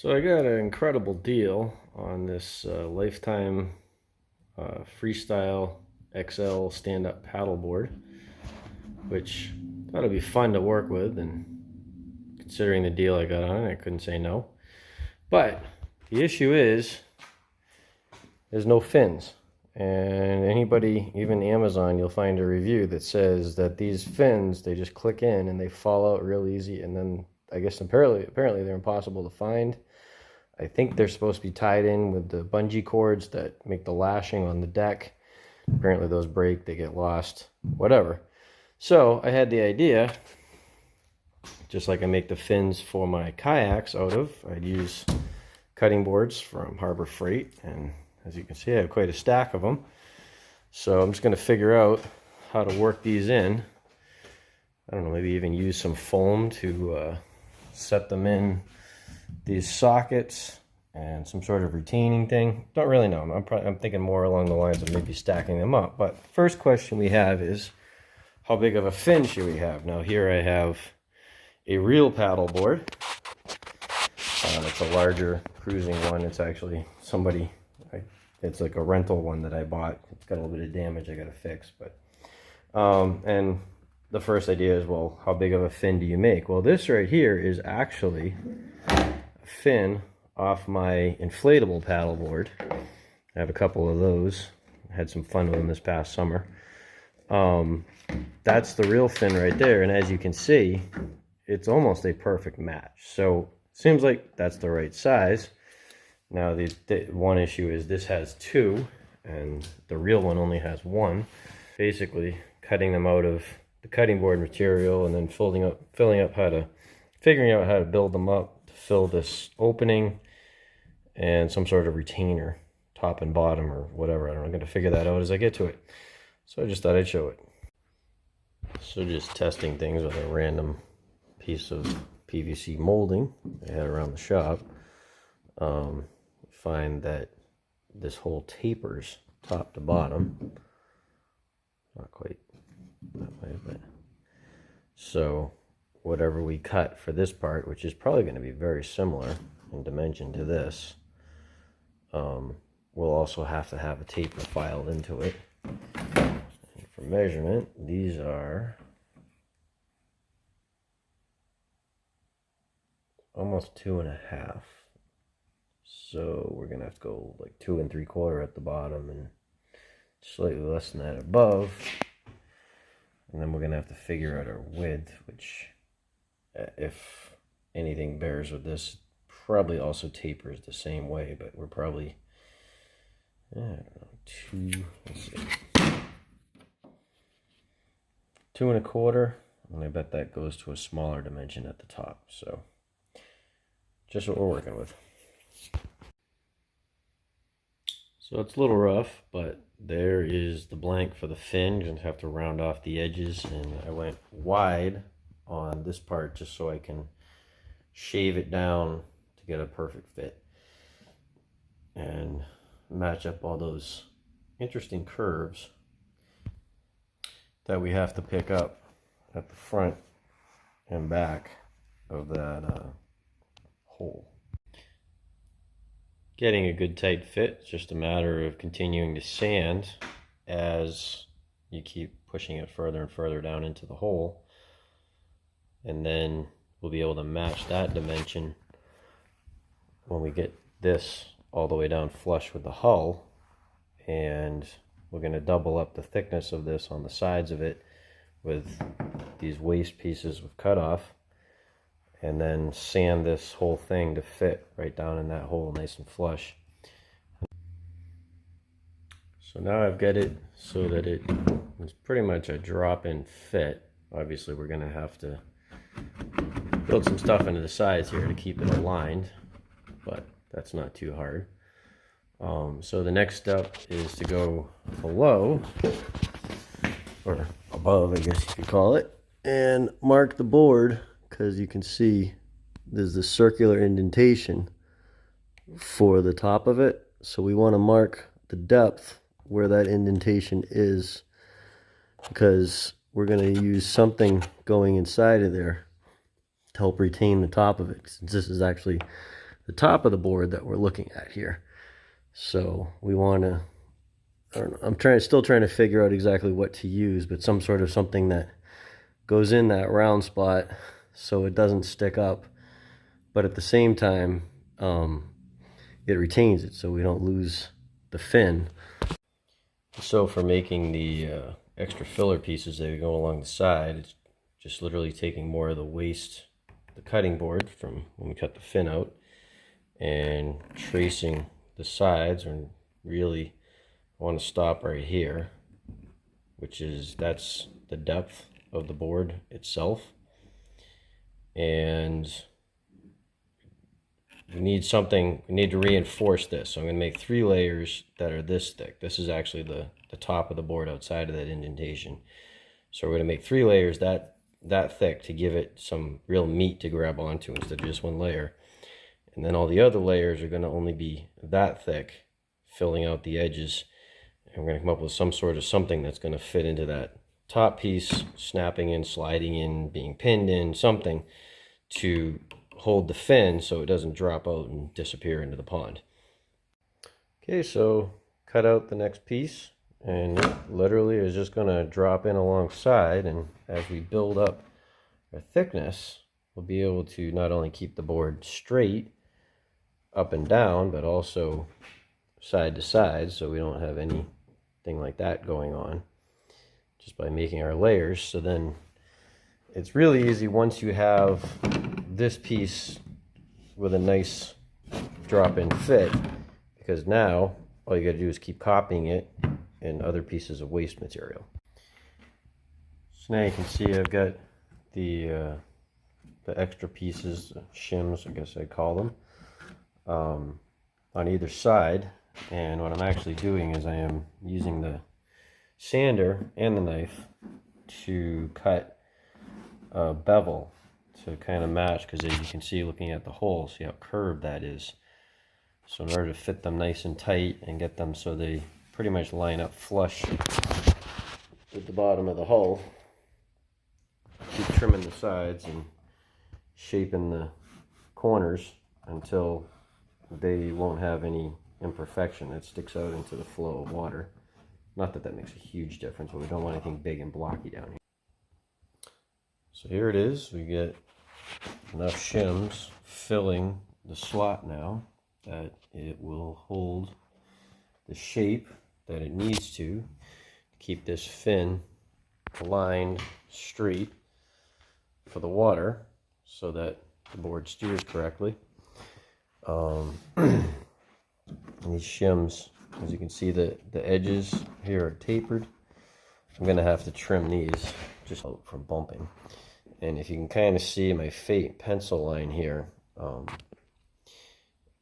So I got an incredible deal on this lifetime Freestyle XL stand-up paddleboard, which I thought it'd be fun to work with, and considering the deal I got on it, I couldn't say no. But the issue is there's no fins. And anybody, even Amazon, you'll find a review that says that these fins, they just click in and they fall out real easy, and then I guess apparently they're impossible to find. I think they're supposed to be tied in with the bungee cords that make the lashing on the deck. Apparently those break, they get lost, whatever. So I had the idea, just like I make the fins for my kayaks out of, I'd use cutting boards from Harbor Freight, and as you can see, I have quite a stack of them. So I'm just going to figure out how to work these in. I don't know, maybe even use some foam to set them in these sockets and some sort of retaining thing. Don't really know. I'm thinking more along the lines of maybe stacking them up. But first question we have is, how big of a fin should we have? Now here I have a real paddleboard. It's a larger cruising one. It's actually it's like a rental one that I bought. It's got a little bit of damage I got to fix. But and the first idea is, well, how big of a fin do you make? Well, this right here is actually a fin off my inflatable paddleboard. I have a couple of those. I had some fun with them this past summer. That's the real fin right there, and as you can see, it's almost a perfect match. So it seems like that's the right size. Now the one issue is this has two, and the real one only has one. Basically, cutting them out of the cutting board material and then figuring out how to build them up to fill this opening and some sort of retainer, top and bottom or whatever. I don't know. I'm going to figure that out as I get to it. So I just thought I'd show it. So just testing things with a random piece of PVC molding I had around the shop. Find that this hole tapers top to bottom. Not quite that way, but so whatever we cut for this part, which is probably going to be very similar in dimension to this, we'll also have to have a taper filed into it. And for measurement, these are almost 2.5. So we're gonna have to go like 2 3/4 at the bottom and slightly less than that above. And then we're gonna have to figure out our width, which, if anything bears with this, probably also tapers the same way, but we're probably, I don't know, let's see, 2 1/4, and I bet that goes to a smaller dimension at the top. So just what we're working with. So it's a little rough, but there is the blank for the fin. You're going to have to round off the edges, and I went wide on this part just so I can shave it down to get a perfect fit and match up all those interesting curves that we have to pick up at the front and back of that hole. Getting a good tight fit, it's just a matter of continuing to sand as you keep pushing it further and further down into the hole, and then we'll be able to match that dimension when we get this all the way down flush with the hull. And we're going to double up the thickness of this on the sides of it with these waste pieces we've cut off, and then sand this whole thing to fit right down in that hole nice and flush. So now I've got it so that it's pretty much a drop-in fit. Obviously we're going to have to build some stuff into the sides here to keep it aligned, but that's not too hard. So the next step is to go below, or above I guess you could call it, and mark the board, because you can see there's the circular indentation for the top of it. So we want to mark the depth where that indentation is, because we're going to use something going inside of there to help retain the top of it, since this is actually the top of the board that we're looking at here. So we want to, I don't know, I'm still trying to figure out exactly what to use, but some sort of something that goes in that round spot so it doesn't stick up, but at the same time it retains it so we don't lose the fin. So for making the extra filler pieces that go along the side, it's just literally taking more of the waste, the cutting board from when we cut the fin out, and tracing the sides. And really I want to stop right here, that's the depth of the board itself. And we need to reinforce this. So I'm going to make 3 layers that are this thick. This is actually the top of the board outside of that indentation. So we're going to make 3 layers that thick to give it some real meat to grab onto instead of just 1 layer. And then all the other layers are going to only be that thick, filling out the edges. And we're going to come up with some sort of something that's going to fit into that top piece, snapping in, sliding in, being pinned in, something to hold the fin so it doesn't drop out and disappear into the pond. Okay, so cut out the next piece, and it literally is just going to drop in alongside, and as we build up our thickness, we'll be able to not only keep the board straight up and down, but also side to side, so we don't have anything like that going on, just by making our layers. So then it's really easy once you have this piece with a nice drop-in fit, because now all you got to do is keep copying it in other pieces of waste material. So now you can see I've got the extra pieces, shims I guess I'd call them, on either side. And what I'm actually doing is I am using the sander and the knife to cut a bevel to kind of match, because as you can see looking at the hole, see how curved that is. So in order to fit them nice and tight and get them so they pretty much line up flush with the bottom of the hull, keep trimming the sides and shaping the corners until they won't have any imperfection that sticks out into the flow of water. Not that that makes a huge difference, but we don't want anything big and blocky down here. So here it is. We get enough shims filling the slot now that it will hold the shape that it needs to keep this fin aligned straight for the water so that the board steers correctly. And these shims, as you can see, the edges here are tapered. I'm going to have to trim these just from bumping. And if you can kind of see my pencil line here,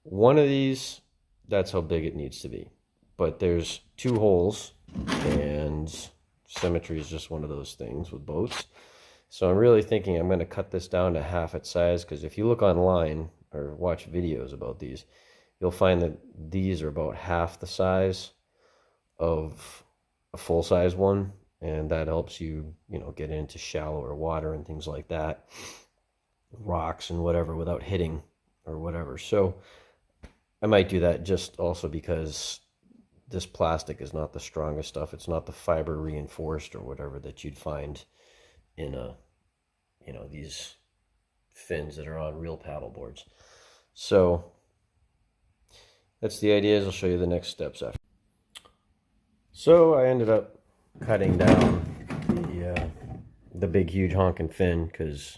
one of these, that's how big it needs to be. But there's 2 holes, and symmetry is just one of those things with boats. So I'm really thinking I'm going to cut this down to half its size, because if you look online or watch videos about these, you'll find that these are about half the size of a full-size one, and that helps you, get into shallower water and things like that, rocks and whatever, without hitting or whatever. So I might do that just also because this plastic is not the strongest stuff. It's not the fiber reinforced or whatever that you'd find in these fins that are on real paddle boards. So that's the idea. I'll show you the next steps after. So I ended up cutting down the big huge honking fin, because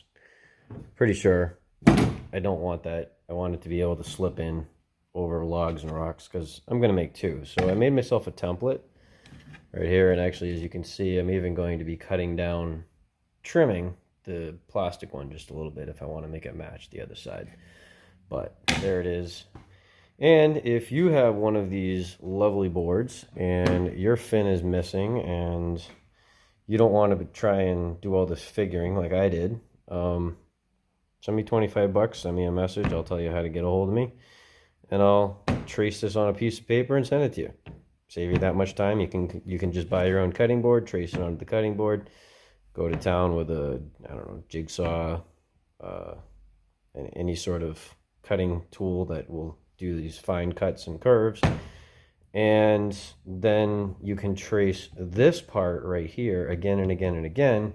pretty sure I don't want that. I want it to be able to slip in over logs and rocks, because I'm going to make 2. So I made myself a template right here, and actually, as you can see, I'm even going to be cutting down, trimming the plastic one just a little bit if I want to make it match the other side. But there it is. And if you have one of these lovely boards and your fin is missing and you don't want to try and do all this figuring like I did, send me $25, send me a message, I'll tell you how to get a hold of me, and I'll trace this on a piece of paper and send it to you. Save you that much time. You can just buy your own cutting board, trace it onto the cutting board, go to town with a, jigsaw, any sort of cutting tool that will do these fine cuts and curves. And then you can trace this part right here again and again and again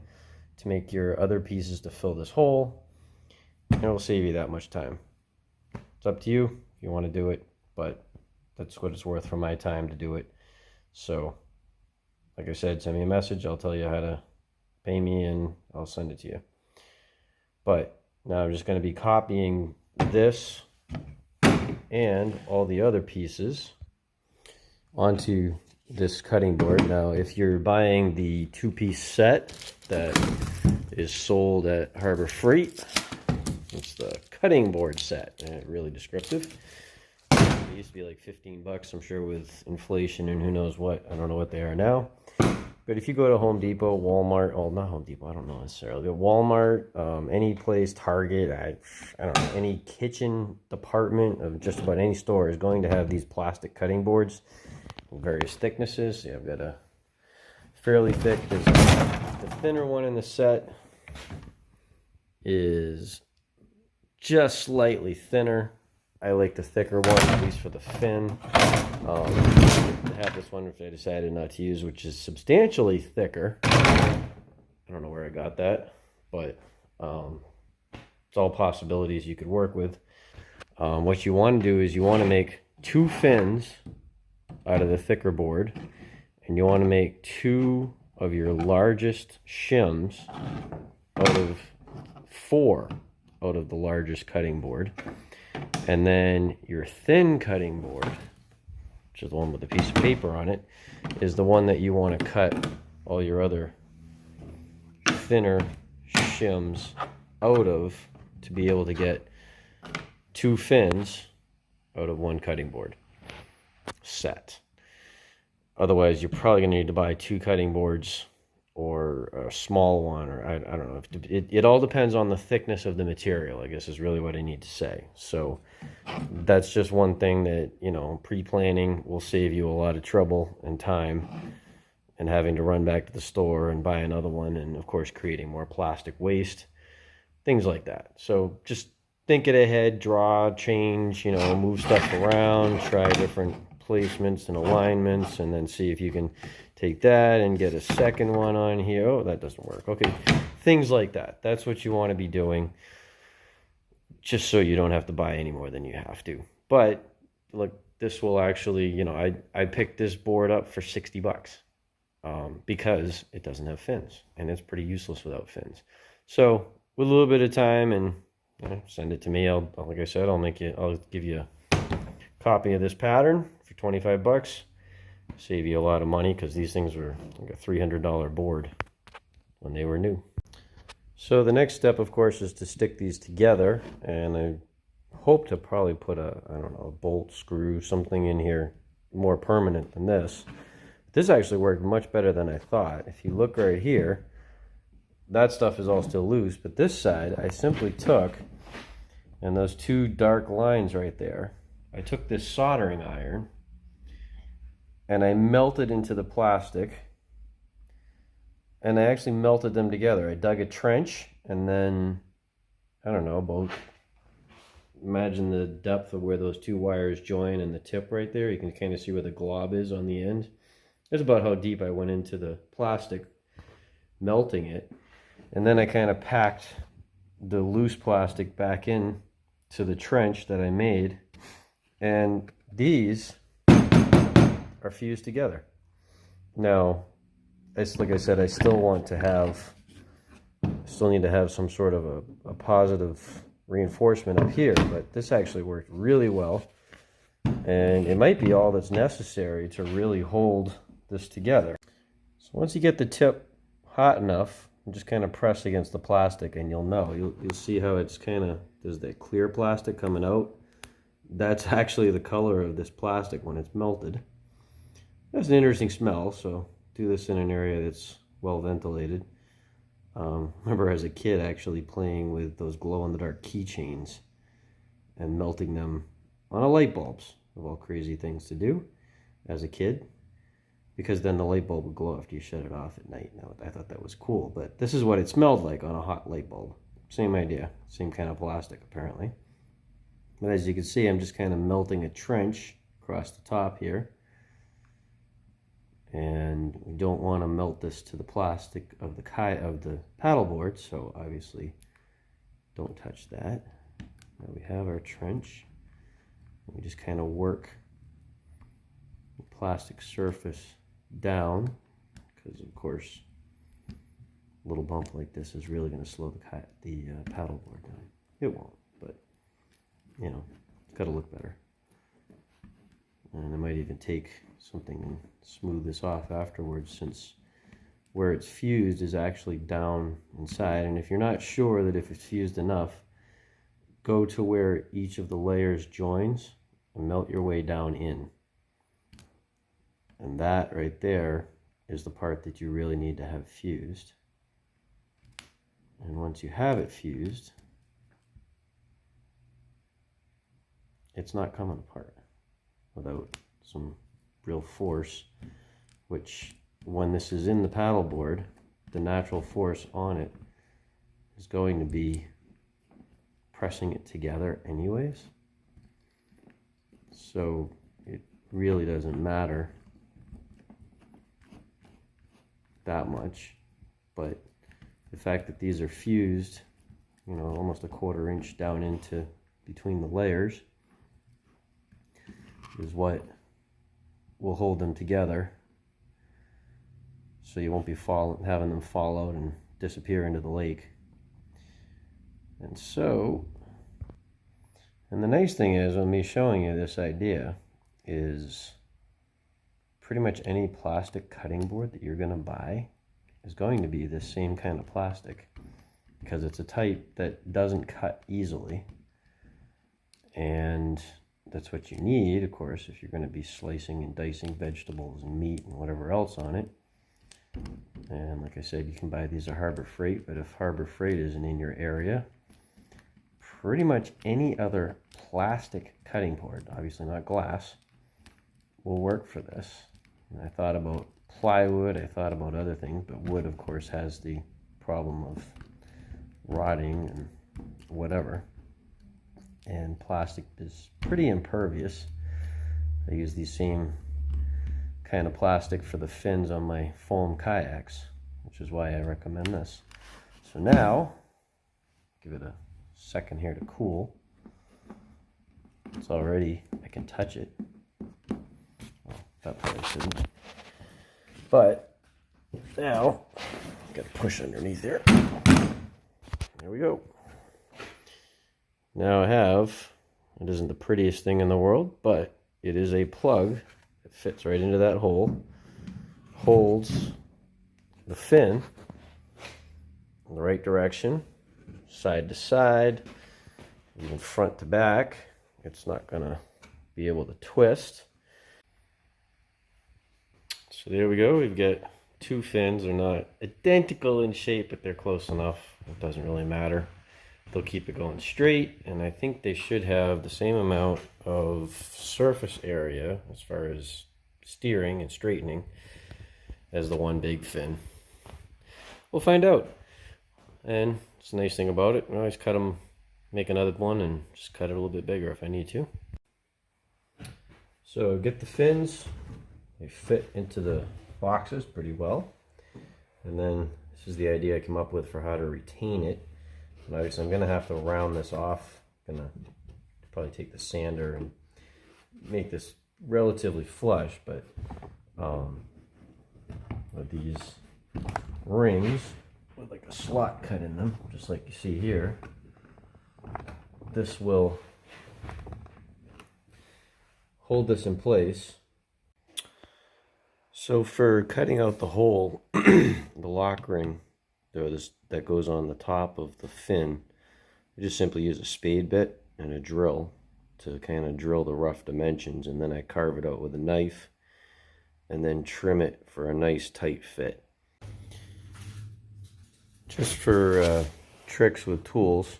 to make your other pieces to fill this hole, and it'll save you that much time. It's up to you if you want to do it, but that's what it's worth for my time to do it. So like I said, send me a message, I'll tell you how to pay me and I'll send it to you. But now I'm just going to be copying this and all the other pieces onto this cutting board. Now if you're buying the two-piece set that is sold at Harbor Freight, it's the cutting board set, and really descriptive. It used to be like 15 bucks, I'm sure, with inflation and who knows what. I don't know what they are now. But if you go to Home Depot, Walmart, oh, not Home Depot, I don't know necessarily, but Walmart, any place, Target, I don't know, any kitchen department of just about any store is going to have these plastic cutting boards of various thicknesses. Yeah, I've got a fairly thick. The thinner one in the set is just slightly thinner. I like the thicker one, at least for the fin. I have this one which I decided not to use, which is substantially thicker. I don't know where I got that, but it's all possibilities you could work with. What you want to do is you want to make 2 fins out of the thicker board, and you want to make 2 of your largest shims out of 4 out of the largest cutting board. And then your thin cutting board, which is the one with the piece of paper on it, is the one that you want to cut all your other thinner shims out of to be able to get 2 fins out of 1 cutting board set. Otherwise, you're probably going to need to buy 2 cutting boards or a small one, or I don't know. It all depends on the thickness of the material, I guess is really what I need to say. So that's just one thing that, you know, pre-planning will save you a lot of trouble and time and having to run back to the store and buy another one, and of course creating more plastic waste, things like that. So just think it ahead, draw, change, you know, move stuff around, try different placements and alignments, and then see if you can take that and get a second one on here. Oh, that doesn't work. Okay, things like that. That's what you want to be doing, just so you don't have to buy any more than you have to. But look, this will actually, you know, I picked this board up for 60 bucks because it doesn't have fins, and it's pretty useless without fins. So with a little bit of time, and you know, send it to me. Like I said, I'll give you a copy of this pattern for 25 bucks. Save you a lot of money, because these things were like a $300 board when they were new. So the next step, of course, is to stick these together, and I hope to probably put a bolt, screw, something in here more permanent than this. This actually worked much better than I thought. If you look right here, that stuff is all still loose, but this side I simply took, and those 2 dark lines right there, I took this soldering iron and I melted into the plastic, and I actually melted them together. I dug a trench, and then, I don't know, imagine the depth of where those 2 wires join and the tip right there. You can kind of see where the glob is on the end. That's about how deep I went into the plastic, melting it. And then I kind of packed the loose plastic back in to the trench that I made, and these are fused together. Now, like I said, I still need to have some sort of a positive reinforcement up here, but this actually worked really well, and it might be all that's necessary to really hold this together. So once you get the tip hot enough, just kind of press against the plastic, and you'll know. You'll see how it's kind of, there's that clear plastic coming out. That's actually the color of this plastic when it's melted. That's an interesting smell, so do this in an area that's well ventilated. Remember as a kid actually playing with those glow-in-the-dark keychains and melting them on a light bulbs, of all crazy things to do as a kid, because then the light bulb would glow after you shut it off at night. Now, I thought that was cool, but this is what it smelled like on a hot light bulb. Same idea, same kind of plastic apparently. But as you can see, I'm just kind of melting a trench across the top here. And we don't want to melt this to the plastic of the paddleboard, so obviously don't touch that. Now we have our trench. We just kind of work the plastic surface down, because of course a little bump like this is really going to slow the paddleboard down. It won't, but you know, it's got to look better. And I might even take something and smooth this off afterwards, since where it's fused is actually down inside. And if you're not sure that if it's fused enough, go to where each of the layers joins and melt your way down in. And that right there is the part that you really need to have fused. And once you have it fused, it's not coming apart without some real force, which when this is in the paddleboard, the natural force on it is going to be pressing it together anyways. So it really doesn't matter that much, but the fact that these are fused, you know, almost a 1/4 inch down into between the layers is what will hold them together, so you won't be having them fall out and disappear into the lake. And so, and the nice thing is, with me showing you this idea, is pretty much any plastic cutting board that you're going to buy is going to be this same kind of plastic, because it's a type that doesn't cut easily. And that's what you need, of course, if you're going to be slicing and dicing vegetables and meat and whatever else on it. And like I said, you can buy these at Harbor Freight, but if Harbor Freight isn't in your area, pretty much any other plastic cutting board, obviously not glass, will work for this. And I thought about plywood, I thought about other things, but wood, of course, has the problem of rotting and whatever. And plastic is pretty impervious. I use the same kind of plastic for the fins on my foam kayaks, which is why I recommend this. So now, give it a second here to cool. It's already, I can touch it. Well, that probably shouldn't. But now, gotta push underneath here. There we go. Now I have, it isn't the prettiest thing in the world, but it is a plug that fits right into that hole, holds the fin in the right direction, side to side, even front to back. It's not gonna be able to twist. So there we go, we've got 2 fins. They're not identical in shape, but they're close enough. It doesn't really matter. They'll keep it going straight, and I think they should have the same amount of surface area as far as steering and straightening as the one big fin. We'll find out. And it's a nice thing about it, I always cut them, make another one and just cut it a little bit bigger if I need to. So get the fins, they fit into the boxes pretty well. And then this is the idea I came up with for how to retain it. And obviously I'm going to have to round this off. I'm going to probably take the sander and make this relatively flush, but with these rings with like a slot cut in them, just like you see here, this will hold this in place. So for cutting out the hole, the lock ring that goes on the top of the fin, I just simply use a spade bit and a drill to kind of drill the rough dimensions, and then I carve it out with a knife and then trim it for a nice tight fit. Just for tricks with tools,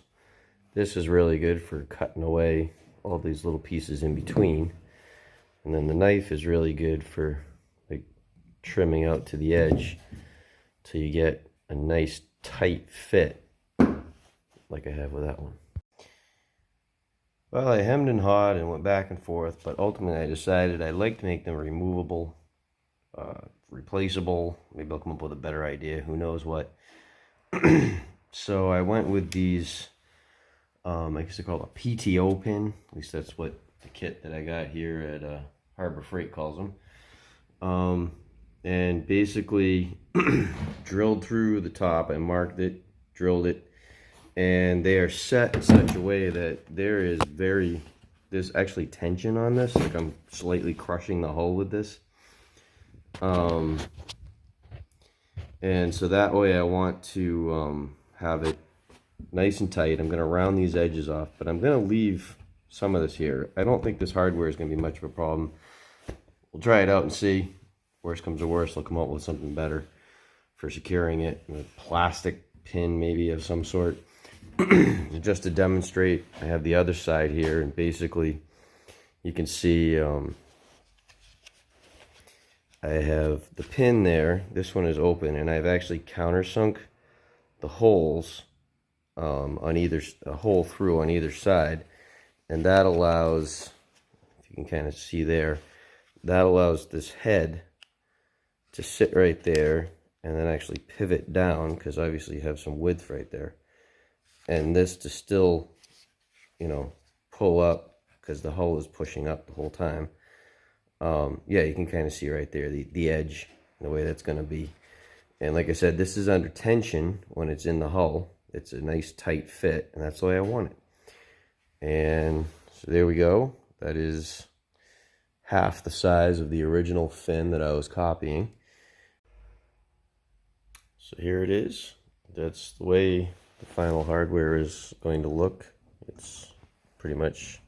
this is really good for cutting away all these little pieces in between, and then the knife is really good for like trimming out to the edge till you get a nice tight fit like I have with that one. Well, I hemmed and hawed and went back and forth, but ultimately I decided I'd like to make them removable, replaceable. Maybe I'll come up with a better idea, who knows what. So I went with these, I guess they're called a PTO pin. At least that's what the kit that I got here at Harbor Freight calls them. And basically drilled through the top. I marked it, drilled it, and they are set in such a way that there's actually tension on this. Like I'm slightly crushing the hull with this. And so that way I want to have it nice and tight. I'm going to round these edges off, but I'm going to leave some of this here. I don't think this hardware is going to be much of a problem. We'll try it out and see. Worst comes to worst, I'll come up with something better for securing it. A plastic pin maybe of some sort. Just to demonstrate, I have the other side here, and basically you can see I have the pin there. This one is open, and I've actually countersunk the holes on either, a hole through on either side, and that allows, if you can kind of see there, that allows this head to sit right there and then actually pivot down, because obviously you have some width right there, and this to still, you know, pull up because the hull is pushing up the whole time. Yeah, you can kind of see right there the edge, the way that's going to be. And like I said, this is under tension when it's in the hull. It's a nice tight fit, and that's the way I want it. And so there we go. That is half the size of the original fin that I was copying. So here it is. That's the way the final hardware is going to look. It's pretty much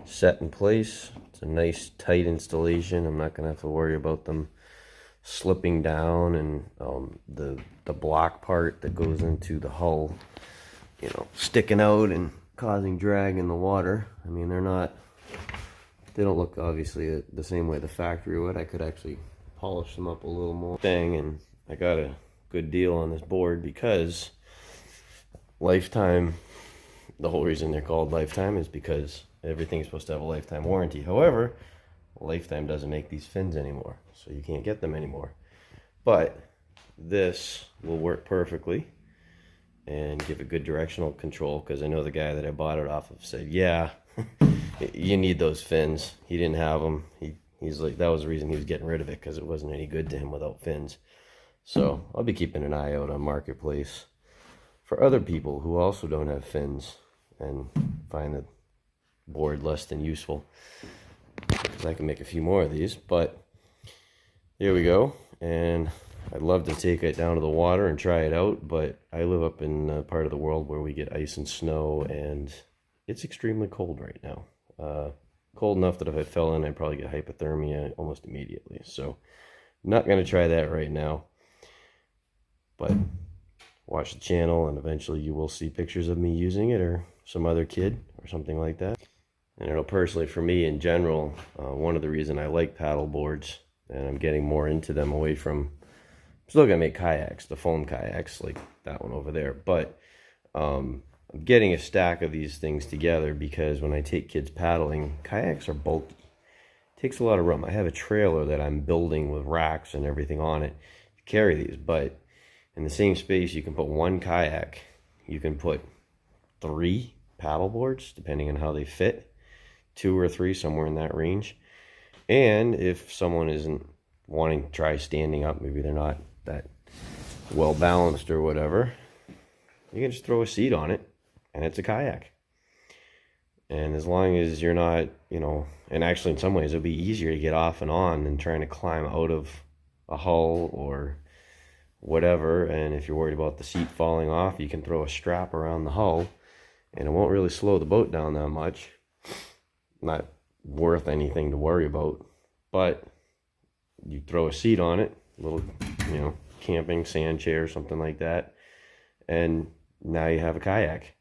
set in place. It's a nice tight installation. I'm not going to have to worry about them slipping down, and the block part that goes into the hull, you know, sticking out and causing drag in the water. I mean, they don't look obviously the same way the factory would. I could actually polish them up a little more and I got a good deal on this board because lifetime, the whole reason they're called lifetime is because everything's supposed to have a lifetime warranty. However, Lifetime doesn't make these fins anymore, so you can't get them anymore. But this will work perfectly and give a good directional control, because I know the guy that I bought it off of said, yeah, you need those fins. He didn't have them. He's like, that was the reason he was getting rid of it, because it wasn't any good to him without fins. So I'll be keeping an eye out on Marketplace for other people who also don't have fins and find the board less than useful, because I can make a few more of these. But there we go. And I'd love to take it down to the water and try it out, but I live up in a part of the world where we get ice and snow, and it's extremely cold right now. Cold enough that if I fell in, I'd probably get hypothermia almost immediately. So not going to try that right now, but watch the channel and eventually you will see pictures of me using it, or some other kid or something like that. And it'll personally, for me in general, one of the reasons I like paddle boards, and I'm getting more into them away from, I'm still gonna make kayaks, the foam kayaks like that one over there, but I'm getting a stack of these things together because when I take kids paddling, kayaks are bulky. It takes a lot of room. I have a trailer that I'm building with racks and everything on it to carry these, but in the same space you can put one kayak, you can put 3 paddle boards depending on how they fit, 2 or 3, somewhere in that range. And if someone isn't wanting to try standing up, maybe they're not that well balanced or whatever, you can just throw a seat on it and it's a kayak. And as long as you're not, you know, and actually in some ways it'll be easier to get off and on than trying to climb out of a hull or whatever. And if you're worried about the seat falling off, you can throw a strap around the hull and it won't really slow the boat down that much. Not worth anything to worry about, but you throw a seat on it, a little, you know, camping sand chair, something like that, and now you have a kayak.